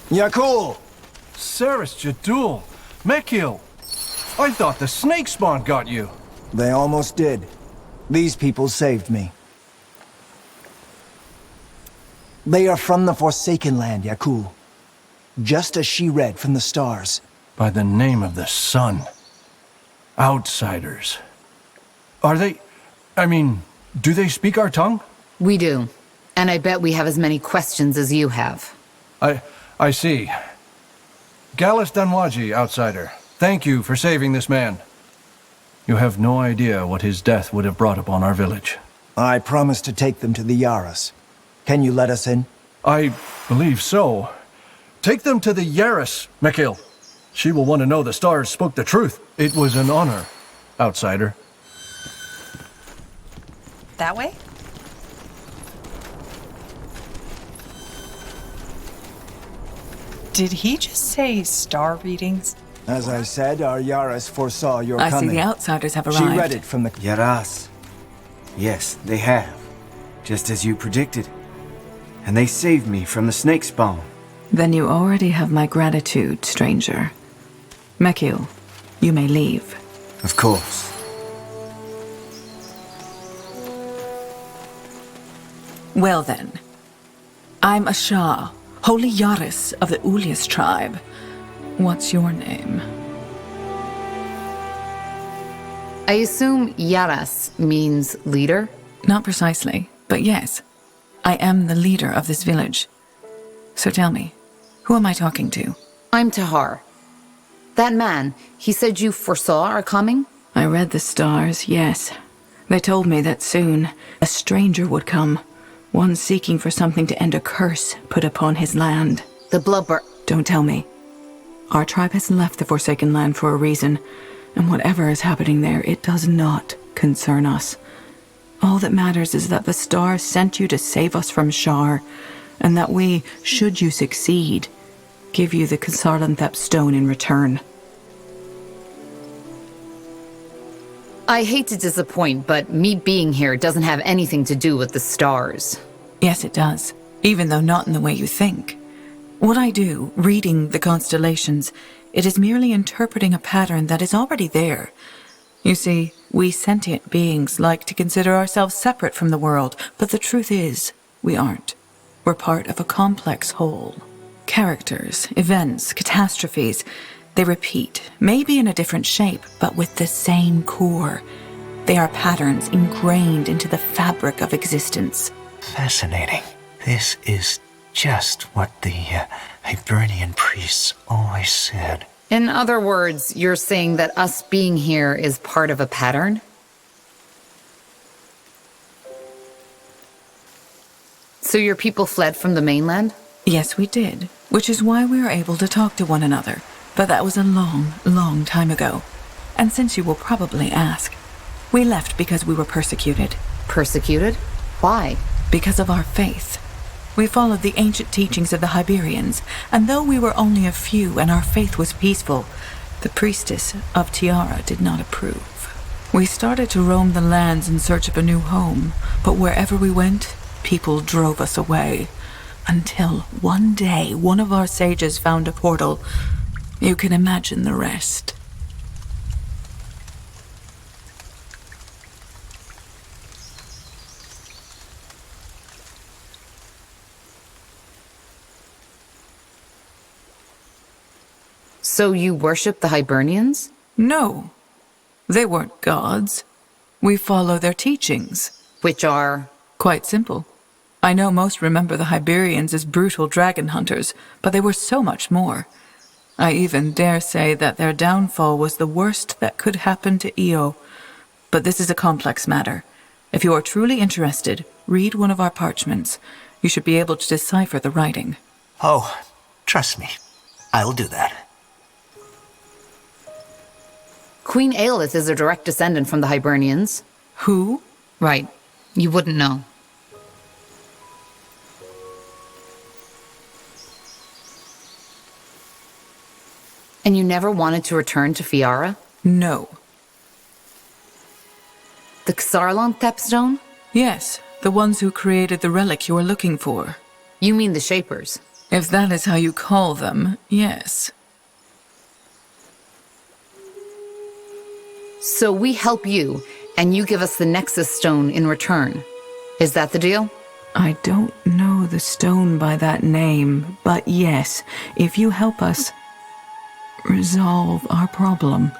Yakul! Saris Jadul, Mekil. I thought the snake spawn got you. They almost did. These people saved me. They are from the Forsaken Land, Yakul. Just as she read from the stars. By the name of the sun. Outsiders. Are they... do they speak our tongue? We do. And I bet we have as many questions as you have. I see. Gallus Danwaji, outsider. Thank you for saving this man. You have no idea what his death would have brought upon our village. I promised to take them to the Yaras. Can you let us in? I believe so. Take them to the Yaris, Mekil. She will want to know the stars spoke the truth. It was an honor, outsider. That way? Did he just say star readings? As I said, our Yaras foresaw your I coming. see the outsiders have arrived. She read it from the... Yaras. Yes, they have. Just as you predicted. And they saved me from the snake spawn. Then you already have my gratitude, stranger. Mekil, you may leave. Of course. Well then. I'm Asha, Holy Yaris of the Ulias tribe. What's your name? I assume Yaras means leader? Not precisely, but yes. I am the leader of this village. So tell me, who am I talking to? I'm Tahar. That man, he said you foresaw our coming? I read the stars, yes. They told me that soon a stranger would come, one seeking for something to end a curse put upon his land. The blubber. Don't tell me. Our tribe has left the Forsaken Land for a reason, and whatever is happening there, it does not concern us. All that matters is that the stars sent you to save us from Shar, and that we, should you succeed, give you the Sarlanthep stone in return. I hate to disappoint, but me being here doesn't have anything to do with the stars. Yes, it does, even though not in the way you think. What I do, reading the constellations, it is merely interpreting a pattern that is already there. You see, we sentient beings like to consider ourselves separate from the world, but the truth is, we aren't. We're part of a complex whole. Characters, events, catastrophes, they repeat, maybe in a different shape, but with the same core. They are patterns ingrained into the fabric of existence. Fascinating. This is just what the Hibernian priests always said. In other words, you're saying that us being here is part of a pattern? So your people fled from the mainland? Yes, we did, which is why we were able to talk to one another. But that was a long, long time ago. And since you will probably ask, we left because we were persecuted. Persecuted? Why? Because of our faith. We followed the ancient teachings of the Hiberians, and though we were only a few and our faith was peaceful, the priestess of Tiara did not approve. We started to roam the lands in search of a new home, but wherever we went, people drove us away. Until one day, one of our sages found a portal. You can imagine the rest. So you worship the Hibernians? No. They weren't gods. We follow their teachings. Which are? Quite simple. I know most remember the Hiberians as brutal dragon hunters, but they were so much more. I even dare say that their downfall was the worst that could happen to Io. But this is a complex matter. If you are truly interested, read one of our parchments. You should be able to decipher the writing. Oh, trust me. I'll do that. Queen Aelith is a direct descendant from the Hibernians. Who? Right. You wouldn't know. And you never wanted to return to Fiara? No. The Sarlanthep stone? Yes, the ones who created the relic you are looking for. You mean the Shapers? If that is how you call them, yes. So we help you, and you give us the Nexus Stone in return. Is that the deal? I don't know the stone by that name, but yes, if you help us resolve our problem,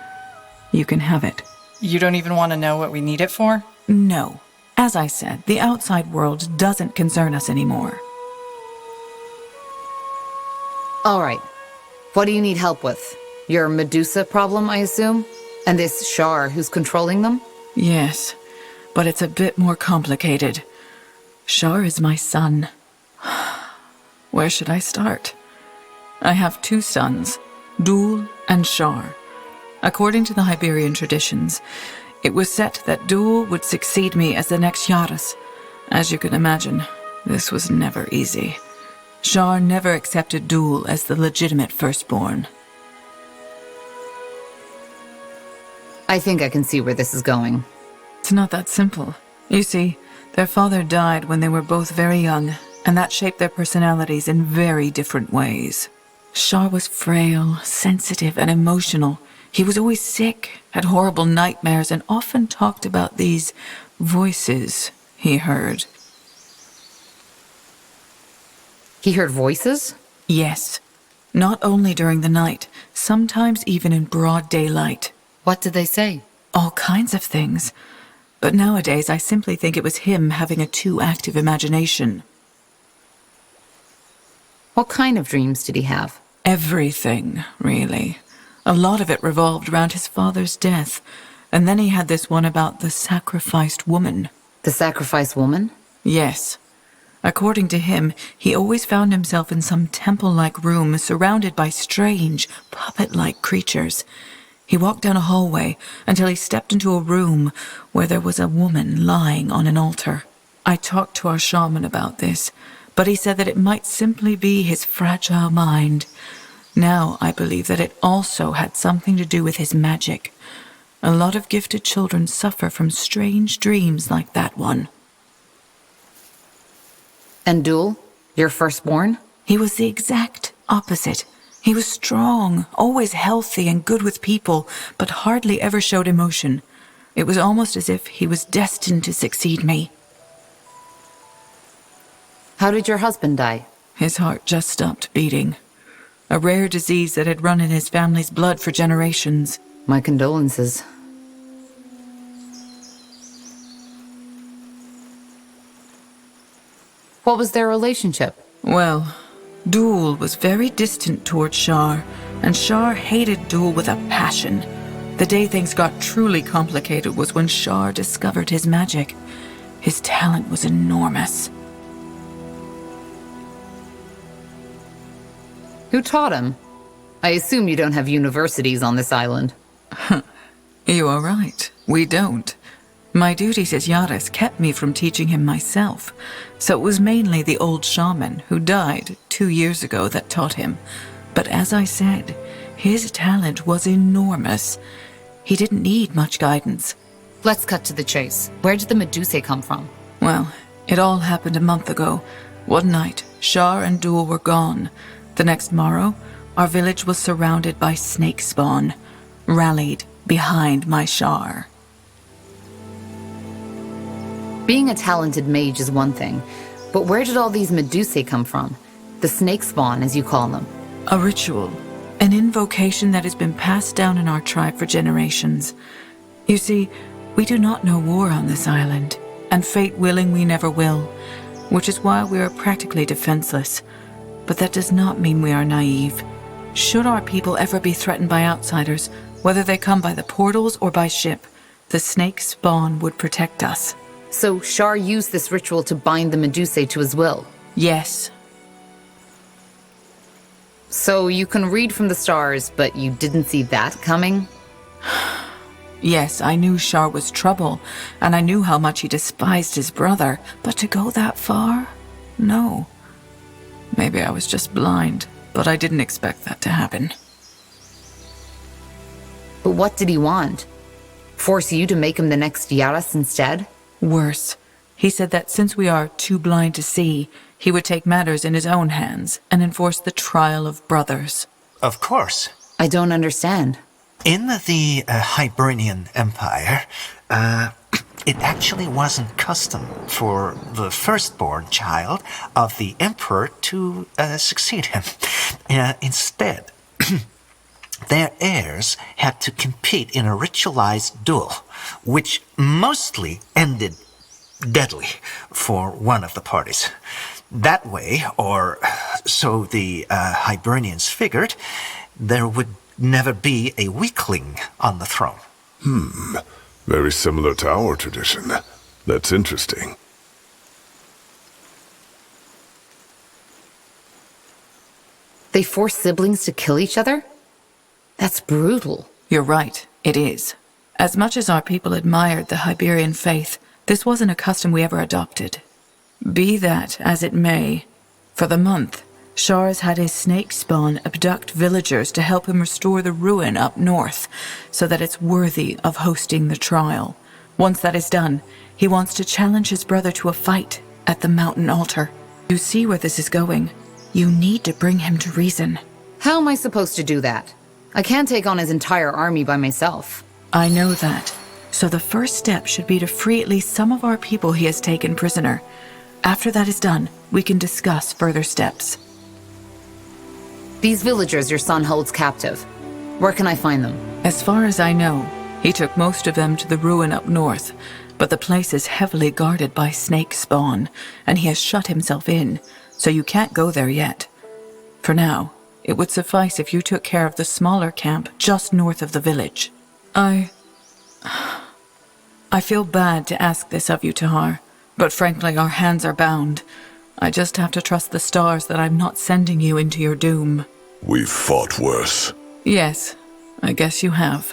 you can have it. You don't even want to know what we need it for? No. As I said, the outside world doesn't concern us anymore. All right. What do you need help with? Your Medusa problem, I assume? And this Shar who's controlling them? Yes, but it's a bit more complicated. Shar is my son. Where should I start? I have 2 sons, Dul and Shar. According to the Iberian traditions, it was set that Dul would succeed me as the next Yaras. As you can imagine, this was never easy. Shar never accepted Dul as the legitimate firstborn. I think I can see where this is going. It's not that simple. You see, their father died when they were both very young, and that shaped their personalities in very different ways. Shar was frail, sensitive, and emotional. He was always sick, had horrible nightmares, and often talked about these voices he heard. He heard voices? Yes, not only during the night, sometimes even in broad daylight. What did they say? All kinds of things. But nowadays I simply think it was him having a too active imagination. What kind of dreams did he have? Everything, really. A lot of it revolved around his father's death. And then he had this one about the sacrificed woman. The sacrificed woman? Yes. According to him, he always found himself in some temple-like room surrounded by strange, puppet-like creatures. He walked down a hallway until he stepped into a room where there was a woman lying on an altar. I talked to our shaman about this, but he said that it might simply be his fragile mind. Now I believe that it also had something to do with his magic. A lot of gifted children suffer from strange dreams like that one. And Dul, your firstborn? He was the exact opposite. He was strong, always healthy and good with people, but hardly ever showed emotion. It was almost as if he was destined to succeed me. How did your husband die? His heart just stopped beating. A rare disease that had run in his family's blood for generations. My condolences. What was their relationship? Well, Dul was very distant toward Shar, and Shar hated Dul with a passion. The day things got truly complicated was when Shar discovered his magic. His talent was enormous. Who taught him? I assume you don't have universities on this island. You are right. We don't. My duties as Yaras kept me from teaching him myself, so it was mainly the old shaman who died 2 years ago that taught him. But as I said, his talent was enormous. He didn't need much guidance. Let's cut to the chase. Where did the Medusae come from? Well, it all happened a month ago. One night, Shar and Dul were gone. The next morrow, our village was surrounded by snake spawn, rallied behind my Shar. Being a talented mage is one thing, but where did all these Medusae come from? The snake spawn, as you call them. A ritual, an invocation that has been passed down in our tribe for generations. You see, we do not know war on this island, and fate willing we never will, which is why we are practically defenseless. But that does not mean we are naive. Should our people ever be threatened by outsiders, whether they come by the portals or by ship, the snake spawn would protect us. So Shar used this ritual to bind the Medusae to his will. Yes. So you can read from the stars, but you didn't see that coming? Yes, I knew Shar was trouble, and I knew how much he despised his brother, but to go that far? No. Maybe I was just blind, but I didn't expect that to happen. But what did he want? Force you to make him the next Yaras instead? Worse, He said that since we are too blind to see, he would take matters in his own hands and enforce the trial of brothers. Of course. I don't understand. In the Hibernian Empire, it actually wasn't custom for the firstborn child of the emperor to succeed him. Instead, their heirs had to compete in a ritualized duel, which mostly ended deadly for one of the parties. That way, or so the Hibernians figured, there would never be a weakling on the throne. Very similar to our tradition. That's interesting. They force siblings to kill each other? That's brutal. You're right, it is. As much as our people admired the Iberian faith, this wasn't a custom we ever adopted. Be that as it may, for the month, Char's had his snake spawn abduct villagers to help him restore the ruin up north, so that it's worthy of hosting the trial. Once that is done, he wants to challenge his brother to a fight at the mountain altar. You see where this is going. You need to bring him to reason. How am I supposed to do that? I can't take on his entire army by myself. I know that. So the first step should be to free at least some of our people he has taken prisoner. After that is done, we can discuss further steps. These villagers your son holds captive. Where can I find them? As far as I know, he took most of them to the ruin up north, but the place is heavily guarded by snake spawn, and he has shut himself in, so you can't go there yet. For now, it would suffice if you took care of the smaller camp just north of the village. I feel bad to ask this of you, Tahar, but frankly our hands are bound. I just have to trust the stars that I'm not sending you into your doom. We've fought worse. Yes, I guess you have.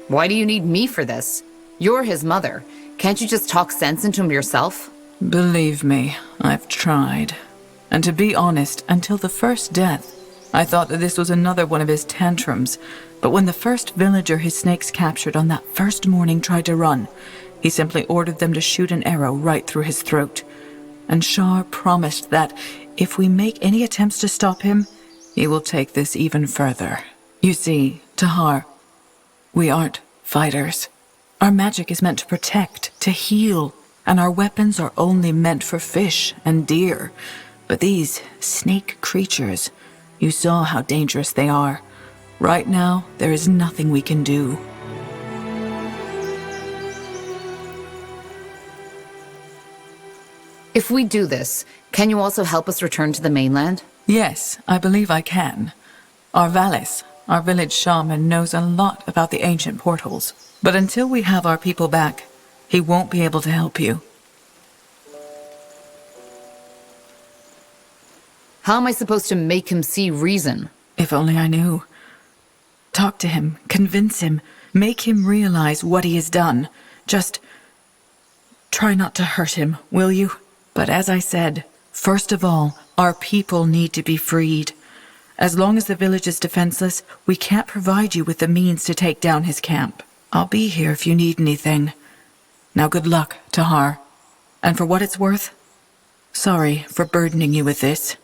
Why do you need me for this? You're his mother. Can't you just talk sense into him yourself? Believe me, I've tried. And to be honest, until the first death, I thought that this was another one of his tantrums. But when the first villager his snakes captured on that first morning tried to run, he simply ordered them to shoot an arrow right through his throat. And Shar promised that if we make any attempts to stop him, he will take this even further. You see, Tahar, we aren't fighters. Our magic is meant to protect, to heal, and our weapons are only meant for fish and deer. But these snake creatures, you saw how dangerous they are. Right now, there is nothing we can do. If we do this, can you also help us return to the mainland? Yes, I believe I can. Our Valis, our village shaman, knows a lot about the ancient portals. But until we have our people back, he won't be able to help you. How am I supposed to make him see reason? If only I knew. Talk to him, convince him, make him realize what he has done. Just try not to hurt him, will you? But as I said, first of all, our people need to be freed. As long as the village is defenseless, we can't provide you with the means to take down his camp. I'll be here if you need anything. Now good luck, Tahar. And for what it's worth, sorry for burdening you with this.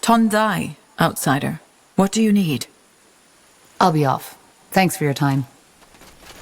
Tondai, outsider. What do you need? I'll be off. Thanks for your time.